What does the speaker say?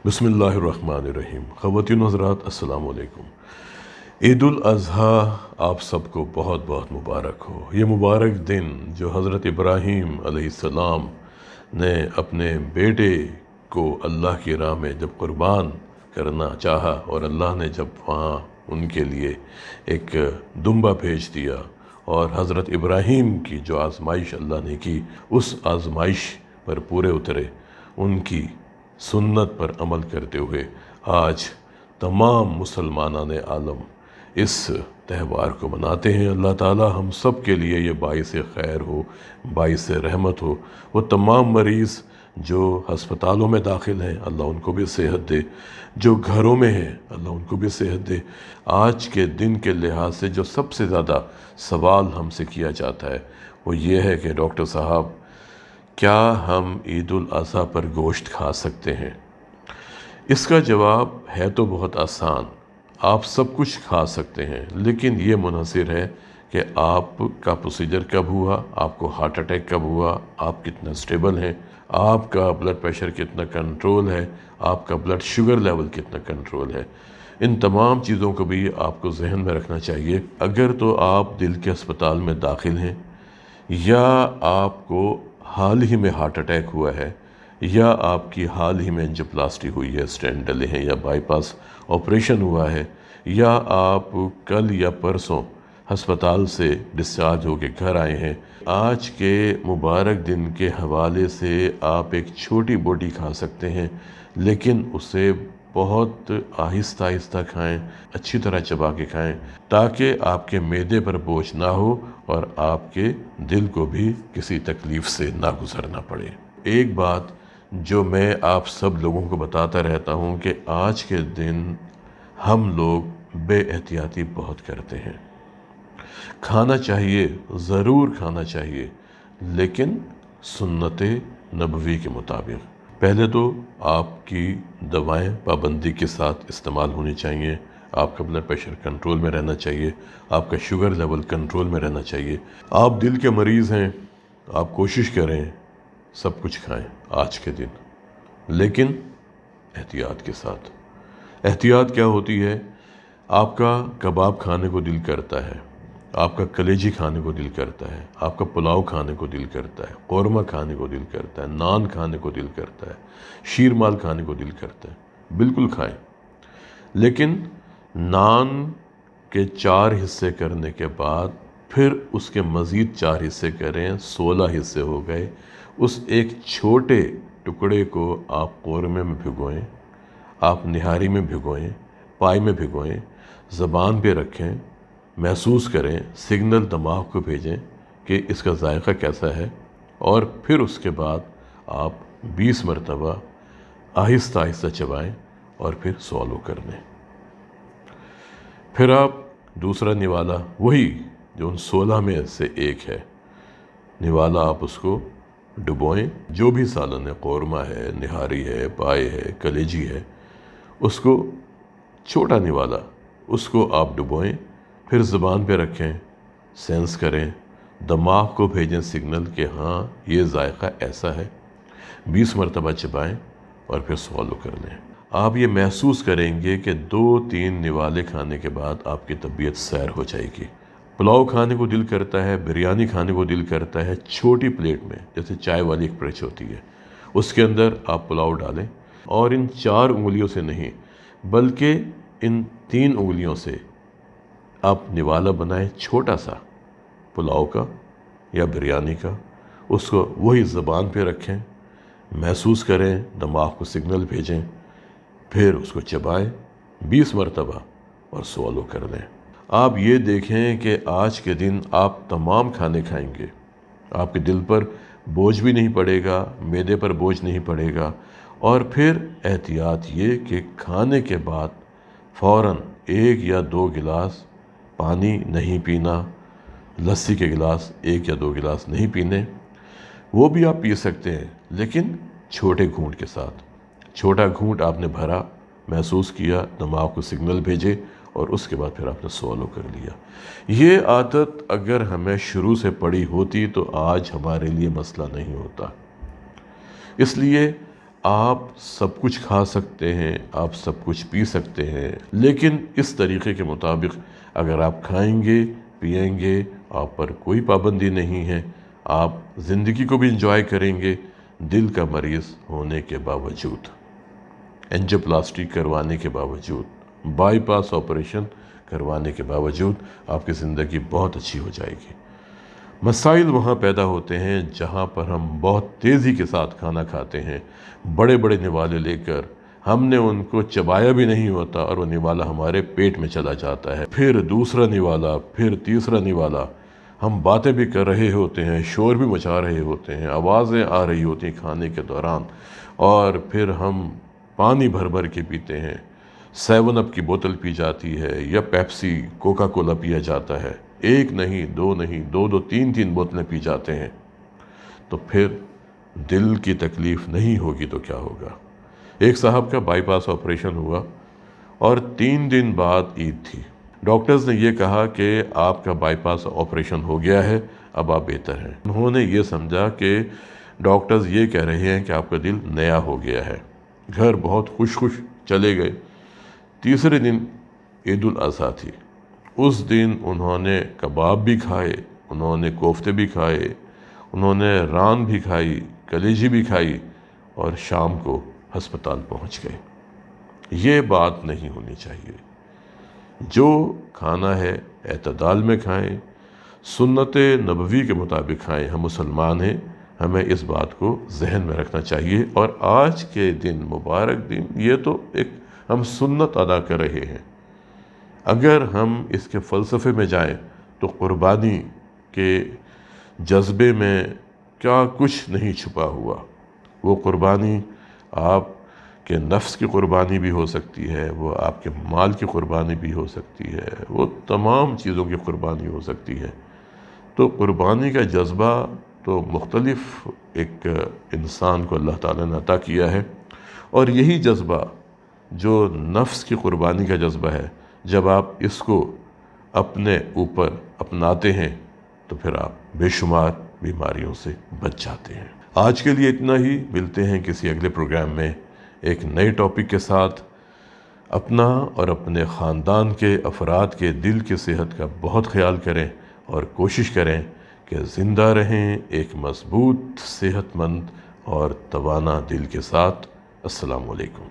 बिस्मिल्लाहिर्रहमानिर्रहीम। ख़वातीन हज़रात अस्सलाम वालेकुम। ईद उल अज़हा आप सबको बहुत बहुत मुबारक हो। ये मुबारक दिन जो हज़रत इब्राहीम अलैहिस्सलाम ने अपने बेटे को अल्लाह की राह में जब क़ुरबान करना चाहा और अल्लाह ने जब वहाँ उनके लिए एक दुम्बा भेज दिया और हज़रत इब्राहीम की जो आज़माइश अल्लाह ने की उस आज़माइश पर पूरे उतरे, उनकी सुन्नत पर अमल करते हुए आज तमाम मुसलमानान आलम इस त्यौहार को मनाते हैं। अल्लाह ताला हम सब के लिए ये बाइस खैर हो, बाइस रहमत हो। वो तमाम मरीज़ जो हस्पतालों में दाखिल हैं, अल्लाह उनको भी सेहत दे। जो घरों में हैं, अल्लाह उनको भी सेहत दे। आज के दिन के लिहाज से जो सबसे ज़्यादा सवाल हमसे किया जाता है वो ये है कि डॉक्टर साहब, क्या हम ईद उल अज़हा पर गोश्त खा सकते हैं? इसका जवाब है तो बहुत आसान, आप सब कुछ खा सकते हैं, लेकिन ये मुनहसिर है कि आपका प्रोसीजर कब हुआ, आपको हार्ट अटैक कब हुआ, आप कितना स्टेबल हैं, आपका ब्लड प्रेशर कितना कंट्रोल है, आपका ब्लड शुगर लेवल कितना कंट्रोल है। इन तमाम चीज़ों को भी आपको जहन में रखना चाहिए। अगर तो आप दिल के अस्पताल में दाखिल हैं, या आपको हाल ही में हार्ट अटैक हुआ है, या आपकी हाल ही में एंजियोप्लास्टी हुई है, स्टेंट डले हैं, या बाईपास ऑपरेशन हुआ है, या आप कल या परसों हस्पताल से डिस्चार्ज होकर घर आए हैं, आज के मुबारक दिन के हवाले से आप एक छोटी बोटी खा सकते हैं, लेकिन उसे बहुत आहिस्ता आहिस्ता खाएं, अच्छी तरह चबा के खाएं, ताकि आपके मैदे पर बोझ ना हो और आपके दिल को भी किसी तकलीफ़ से ना गुज़रना पड़े। एक बात जो मैं आप सब लोगों को बताता रहता हूँ कि आज के दिन हम लोग बेएहतियाती बहुत करते हैं। खाना चाहिए, ज़रूर खाना चाहिए, लेकिन सुन्नत नबवी के मुताबिक। पहले तो आपकी दवाएं पाबंदी के साथ इस्तेमाल होनी चाहिए, आपका ब्लड प्रेशर कंट्रोल में रहना चाहिए, आपका शुगर लेवल कंट्रोल में रहना चाहिए। आप दिल के मरीज़ हैं, आप कोशिश करें सब कुछ खाएं आज के दिन, लेकिन एहतियात के साथ। एहतियात क्या होती है? आपका कबाब खाने को दिल करता है, आपका कलेजी खाने को दिल करता है, आपका पुलाव खाने को दिल करता है, कौरमा खाने को दिल करता है, नान खाने को दिल करता है, शीरमाल खाने को दिल करता है। बिल्कुल खाएं, लेकिन नान के 4 हिस्से करने के बाद फिर उसके मज़ीद 4 हिस्से करें, 16 हिस्से हो गए। उस एक छोटे टुकड़े को आप कौरमे में भिगोएं, आप निहारी में भिगोएं, पाई में भिगोएं, ज़बान पे रखें, महसूस करें, सिग्नल दिमाग को भेजें कि इसका जायका कैसा है, और फिर उसके बाद आप 20 मरतबा आहिस्ता आहिस्ता चबाएं और फिर स्वॉलो कर लें। फिर आप दूसरा निवाला, वही जो उन 16 में से एक है, निवाला आप उसको डुबोएं। जो भी सालन है, कौरमा है, निहारी है, पाए है, कलेजी है, उसको छोटा निवाला उसको आप डुबोएं, फिर ज़बान पे रखें, सेंस करें, दिमाग को भेजें सिग्नल कि हाँ ये जायका ऐसा है। 20 मरतबा चबाएं और फिर स्वॉलो कर लें। आप ये महसूस करेंगे कि 2-3 निवाले खाने के बाद आपकी तबीयत सैर हो जाएगी। पुलाव खाने को दिल करता है, बिरयानी खाने को दिल करता है, छोटी प्लेट में, जैसे चाय वाली एक प्लेट होती है, उसके अंदर आप पुलाव डालें, और इन 4 उंगलियों से नहीं बल्कि इन 3 उंगलियों से आप निवाला बनाएं, छोटा सा पुलाव का या बिरयानी का। उसको वही ज़बान पे रखें, महसूस करें, दिमाग को सिग्नल भेजें, फिर उसको चबाएं 20 मरतबा और स्वॉलो कर लें। आप ये देखें कि आज के दिन आप तमाम खाने खाएंगे, आपके दिल पर बोझ भी नहीं पड़ेगा, मैदे पर बोझ नहीं पड़ेगा। और फिर एहतियात ये कि खाने के बाद फ़ौरन 1 या 2 गिलास पानी नहीं पीना, लस्सी के गिलास 1 या 2 गिलास नहीं पीने। वो भी आप पी सकते हैं, लेकिन छोटे घूंट के साथ। छोटा घूंट आपने भरा, महसूस किया, दिमाग को सिग्नल भेजे, और उसके बाद फिर आपने स्वॉलो कर लिया। ये आदत अगर हमें शुरू से पड़ी होती तो आज हमारे लिए मसला नहीं होता। इसलिए آپ سب کچھ کھا سکتے ہیں، آپ سب کچھ پی سکتے ہیں، لیکن اس طریقے کے مطابق اگر آپ کھائیں گے پئیں گے، آپ پر کوئی پابندی نہیں ہے، آپ زندگی کو بھی انجوائے کریں گے دل کا مریض ہونے کے باوجود، اینجیوپلاسٹی کروانے کے باوجود، بائی پاس آپریشن کروانے کے باوجود آپ کی زندگی بہت اچھی ہو جائے گی۔ مسائل وہاں پیدا ہوتے ہیں جہاں پر ہم بہت تیزی کے ساتھ کھانا کھاتے ہیں، بڑے بڑے نوالے لے کر، ہم نے ان کو چبایا بھی نہیں ہوتا اور وہ نوالا ہمارے پیٹ میں چلا جاتا ہے، پھر دوسرا نوالا، پھر تیسرا نوالا، ہم باتیں بھی کر رہے ہوتے ہیں، شور بھی مچا رہے ہوتے ہیں، آوازیں آ رہی ہوتی ہیں کھانے کے دوران، اور پھر ہم پانی بھر بھر کے پیتے ہیں، 7 اپ کی بوتل پی جاتی ہے یا پیپسی کوکا کولا پیا جاتا ہے، ایک نہیں، دو نہیں، دو تین بوتلیں پی جاتے ہیں، تو پھر دل کی تکلیف نہیں ہوگی تو کیا ہوگا؟ ایک صاحب کا بائی پاس آپریشن ہوا اور 3 دن بعد عید تھی، ڈاکٹرز نے یہ کہا کہ آپ کا بائی پاس آپریشن ہو گیا ہے، اب آپ بہتر ہیں۔ انہوں نے یہ سمجھا کہ ڈاکٹرز یہ کہہ رہے ہیں کہ آپ کا دل نیا ہو گیا ہے، گھر بہت خوش چلے گئے۔ تیسرے دن عید الاضحیٰ تھی، اس دن انہوں نے کباب بھی کھائے، انہوں نے کوفتے بھی کھائے، انہوں نے ران بھی کھائی، کلیجی بھی کھائی، اور شام کو ہسپتال پہنچ گئے۔ یہ بات نہیں ہونی چاہیے۔ جو کھانا ہے اعتدال میں کھائیں، سنت نبوی کے مطابق کھائیں، ہم مسلمان ہیں، ہمیں اس بات کو ذہن میں رکھنا چاہیے، اور آج کے دن مبارک دن، یہ تو ایک ہم سنت ادا کر رہے ہیں۔ اگر ہم اس کے فلسفے میں جائیں تو قربانی کے جذبے میں کیا کچھ نہیں چھپا ہوا۔ وہ قربانی آپ کے نفس کی قربانی بھی ہو سکتی ہے، وہ آپ کے مال کی قربانی بھی ہو سکتی ہے، وہ تمام چیزوں کی قربانی ہو سکتی ہے۔ تو قربانی کا جذبہ تو مختلف ایک انسان کو اللہ تعالیٰ نے عطا کیا ہے، اور یہی جذبہ جو نفس کی قربانی کا جذبہ ہے، جب آپ اس کو اپنے اوپر اپناتے ہیں تو پھر آپ بے شمار بیماریوں سے بچ جاتے ہیں۔ آج کے لیے اتنا ہی، ملتے ہیں کسی اگلے پروگرام میں ایک نئے ٹاپک کے ساتھ۔ اپنا اور اپنے خاندان کے افراد کے دل کی صحت کا بہت خیال کریں اور کوشش کریں کہ زندہ رہیں ایک مضبوط، صحت مند اور توانا دل کے ساتھ۔ السلام علیکم۔